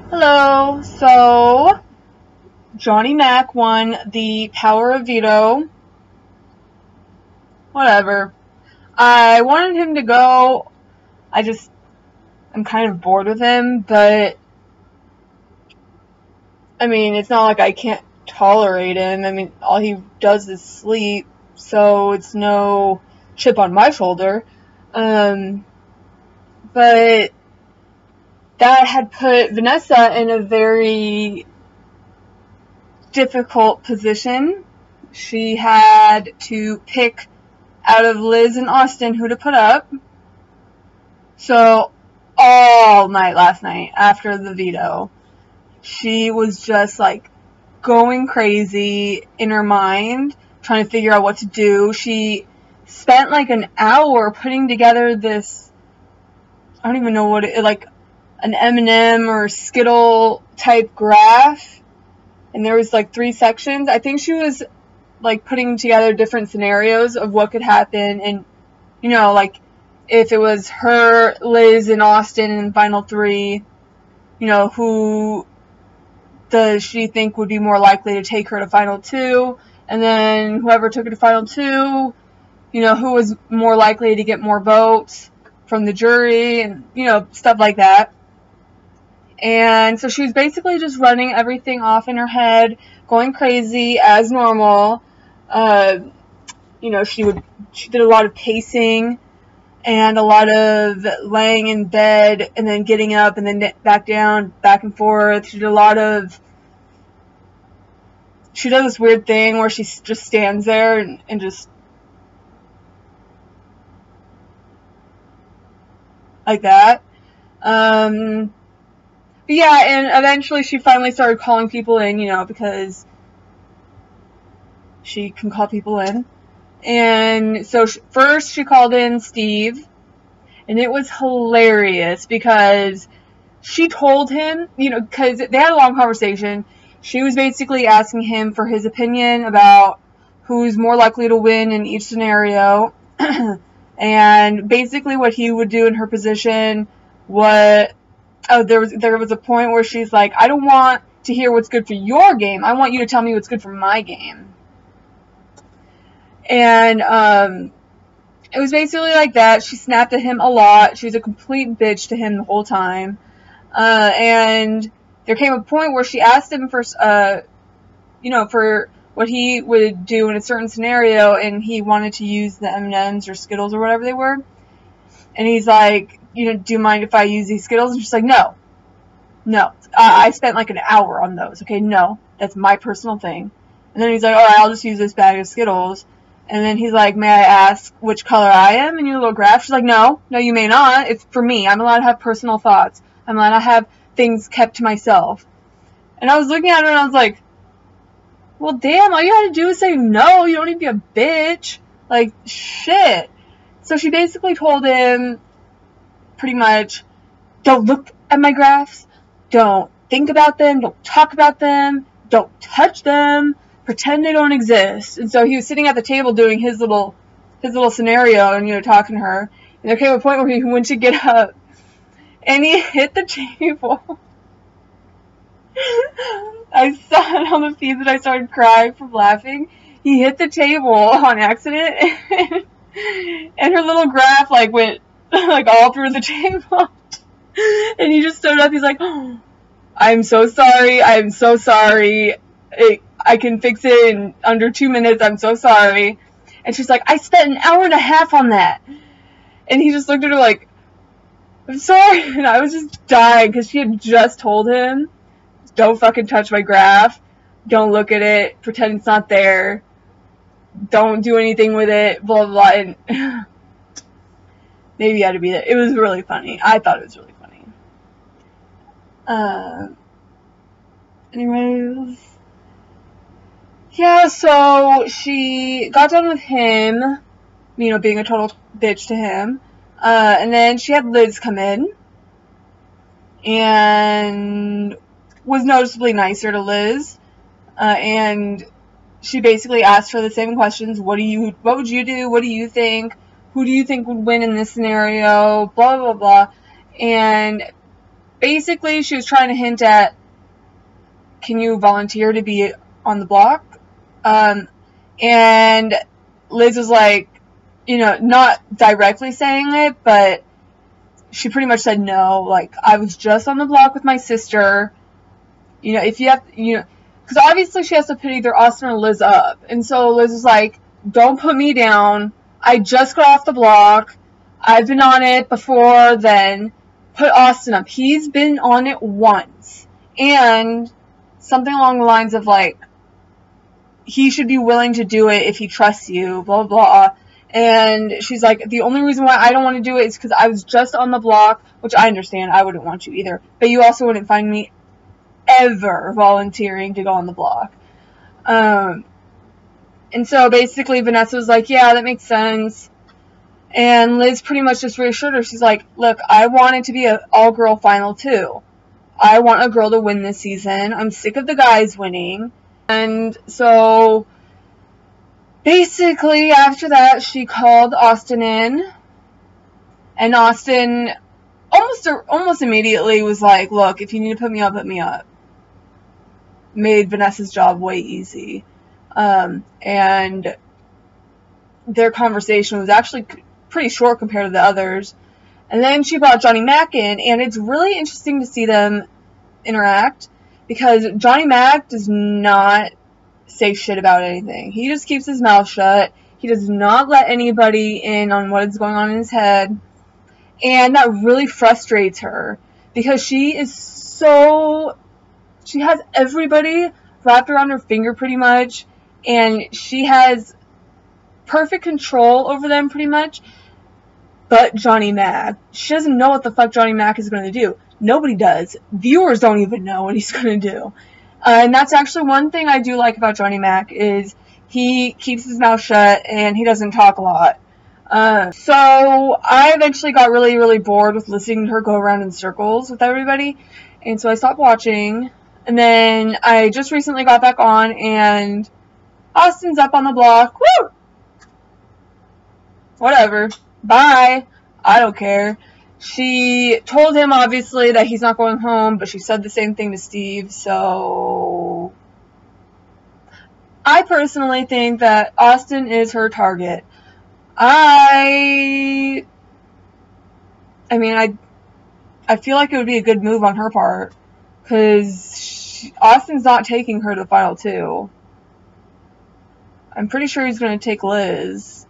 Hello. So, Johnny Mac won the power of veto. Whatever. I wanted him to go. I'm kind of bored with him, but I mean, it's not like I can't tolerate him. I mean, all he does is sleep, so it's no chip on my shoulder. But that had put Vanessa in a very difficult position. She had to pick out of Liz and Austin who to put up. So all night last night after the veto, she was just like going crazy in her mind, trying to figure out what to do. She spent like an hour putting together this, I don't even know what it, like an M&M or Skittle type graph. And there was like 3 sections. I think she was like putting together different scenarios of what could happen, and you know, like if it was her, Liz, and Austin in final 3, you know, who does she think would be more likely to take her to final 2, and then whoever took her to final 2, you know, who was more likely to get more votes from the jury, and you know, stuff like that. And so she was basically just running everything off in her head, going crazy as normal. You know, she did a lot of pacing and a lot of laying in bed and then getting up and then back down, back and forth. She does this weird thing where she just stands there and just like that. But yeah, and eventually she finally started calling people in, you know, because she can call people in. And so first she called in Steve, and it was hilarious because she told him, you know, because they had a long conversation. She was basically asking him for his opinion about who's more likely to win in each scenario. And basically what he would do in her position, there was a point where she's like, I don't want to hear what's good for your game. I want you to tell me what's good for my game. And it was basically like that. She snapped at him a lot. She was a complete bitch to him the whole time. And there came a point where she asked him for, you know, for what he would do in a certain scenario, and he wanted to use the M&Ms or Skittles or whatever they were. And he's like, you know, do you mind if I use these Skittles? And she's like, no. I spent like an hour on those. Okay, no, that's my personal thing. And then he's like, alright, I'll just use this bag of Skittles. And then he's like, may I ask which color I am in your little graph? She's like, no, you may not. It's for me. I'm allowed to have personal thoughts. I'm allowed to have things kept to myself. And I was looking at her and I was like, well, damn, all you had to do is say no. You don't need to be a bitch. Like, shit. So she basically told him, pretty much, don't look at my graphs. Don't think about them. Don't talk about them. Don't touch them. Pretend they don't exist. And so he was sitting at the table doing his little scenario and, you know, talking to her. And there came a point where he went to get up and he hit the table. I saw it on the feed that I started crying from laughing. He hit the table on accident and her little graph like went like all through the table. And he just stood up. He's like, oh, I'm so sorry. I can fix it in under 2 minutes. I'm so sorry. And she's like, I spent an hour and a half on that. And he just looked at her like, I'm sorry. And I was just dying because she had just told him, don't fucking touch my graph. Don't look at it. Pretend it's not there. Don't do anything with it. Blah, blah, blah. And maybe you had to be there. It was really funny. I thought it was really funny. Anyways. Yeah, so she got done with him, you know, being a total bitch to him. And then she had Liz come in and was noticeably nicer to Liz. And she basically asked her the same questions. What would you do? What do you think? Who do you think would win in this scenario? Blah, blah, blah. And basically she was trying to hint at, can you volunteer to be on the block? And Liz was like, you know, not directly saying it, but she pretty much said no. Like, I was just on the block with my sister. You know, if you have, you know, because obviously she has to put either Austin or Liz up. And so Liz was like, don't put me down. I just got off the block. I've been on it before then. Put Austin up. He's been on it once. And something along the lines of, like, he should be willing to do it if he trusts you, blah, blah, blah. And she's like, the only reason why I don't want to do it is because I was just on the block, which I understand. I wouldn't want you either. But you also wouldn't find me ever volunteering to go on the block. And so basically Vanessa was like, yeah, that makes sense. And Liz pretty much just reassured her. She's like, look, I want it to be an all-girl final too. I want a girl to win this season. I'm sick of the guys winning. And so basically after that, she called Austin in. And Austin almost immediately was like, look, if you need to put me up, put me up. Made Vanessa's job way easy. And their conversation was actually pretty short compared to the others. And then she brought Johnny Mac in, and it's really interesting to see them interact, because Johnny Mac does not say shit about anything. He just keeps his mouth shut. He does not let anybody in on what is going on in his head. And that really frustrates her, because she has everybody wrapped around her finger pretty much, and she has perfect control over them pretty much, but Johnny Mac. She doesn't know what the fuck Johnny Mac is going to do. Nobody does. Viewers don't even know what he's going to do. And that's actually one thing I do like about Johnny Mac, is he keeps his mouth shut and he doesn't talk a lot. So I eventually got really, really bored with listening to her go around in circles with everybody, and so I stopped watching. And then I just recently got back on, and Austin's up on the block. Woo! Whatever. Bye. I don't care. She told him, obviously, that he's not going home, but she said the same thing to Steve, so I personally think that Austin is her target. I mean, I feel like it would be a good move on her part, because Austin's not taking her to the final two. I'm pretty sure he's going to take Liz.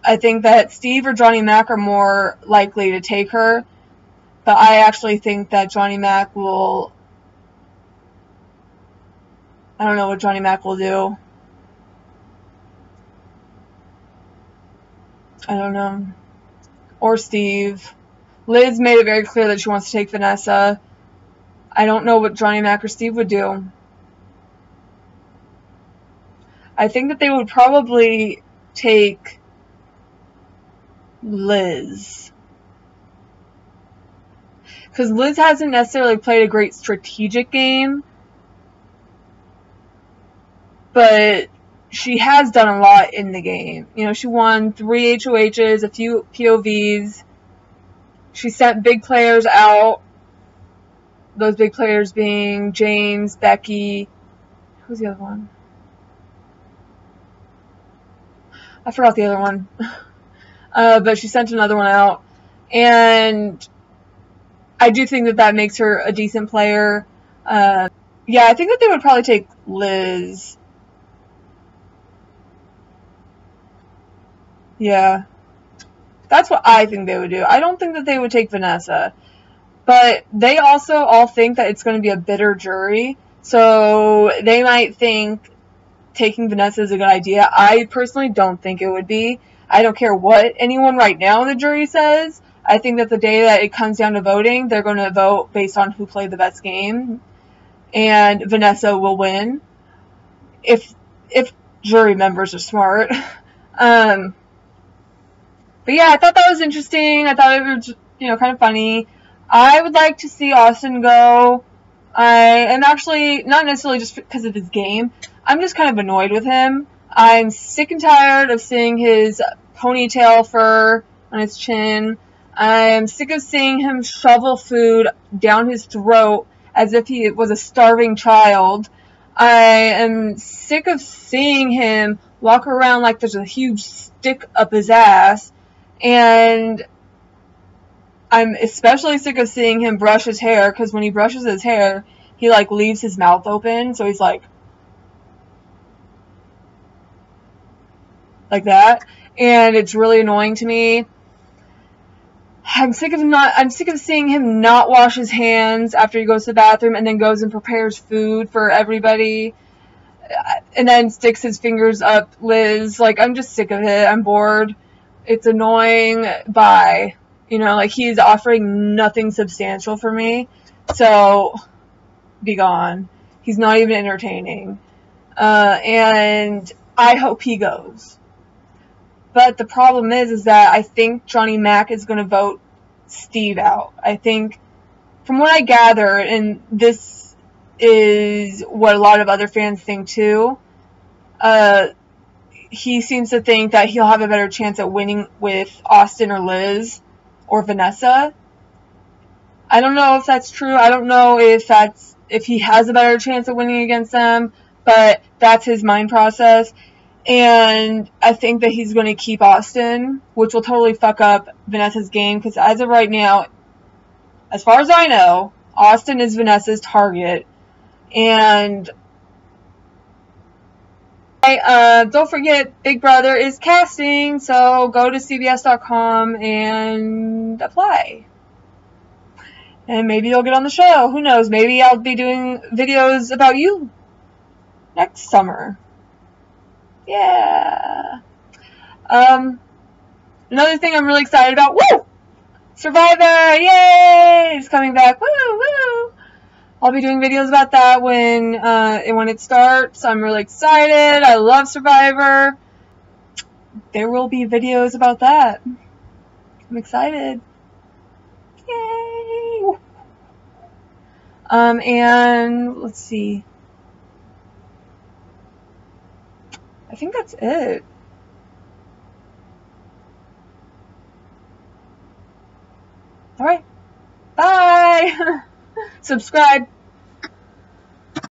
I think that Steve or Johnny Mac are more likely to take her, but I actually think that Johnny Mac will... I don't know what Johnny Mac will do. I don't know. Or Steve. Liz made it very clear that she wants to take Vanessa. I don't know what Johnny Mac or Steve would do. I think that they would probably take Liz. Because Liz hasn't necessarily played a great strategic game, but she has done a lot in the game. You know, she won 3 HOHs, a few POVs. She sent big players out. Those big players being James, Becky. Who's the other one? I forgot the other one. But she sent another one out. And I do think that that makes her a decent player. Yeah, I think that they would probably take Liz. Yeah. That's what I think they would do. I don't think that they would take Vanessa. But they also all think that it's going to be a bitter jury. So they might think taking Vanessa is a good idea. I personally don't think it would be. I don't care what anyone right now in the jury says. I think that the day that it comes down to voting, they're going to vote based on who played the best game. And Vanessa will win. If jury members are smart. But yeah, I thought that was interesting. I thought it was, kind of funny. I would like to see Austin go. I am actually, not necessarily just because of his game, I'm just kind of annoyed with him. I'm sick and tired of seeing his ponytail fur on his chin. I am sick of seeing him shovel food down his throat as if he was a starving child. I am sick of seeing him walk around like there's a huge stick up his ass. And I'm especially sick of seeing him brush his hair, because when he brushes his hair, he like leaves his mouth open, so he's like that, and it's really annoying to me. I'm sick of seeing him not wash his hands after he goes to the bathroom and then goes and prepares food for everybody and then sticks his fingers up Liz. Like, I'm just sick of it. I'm bored. It's annoying. Bye. You know, like, he's offering nothing substantial for me. So, be gone. He's not even entertaining. And I hope he goes. But the problem is that I think Johnny Mac is going to vote Steve out. I think, from what I gather, and this is what a lot of other fans think too, he seems to think that he'll have a better chance at winning with Austin or Liz or Vanessa. I don't know if that's true. I don't know if he has a better chance of winning against them, but that's his mind process. And I think that he's going to keep Austin, which will totally fuck up Vanessa's game, because as of right now, as far as I know, Austin is Vanessa's target. And don't forget, Big Brother is casting, so go to CBS.com and apply. And maybe you'll get on the show. Who knows? Maybe I'll be doing videos about you next summer. Yeah. Another thing I'm really excited about. Woo! Survivor! Yay! It's coming back. Woo! Woo! I'll be doing videos about that when it starts. I'm really excited. I love Survivor. There will be videos about that. I'm excited. Yay! And let's see. I think that's it. Alright. Bye! Subscribe.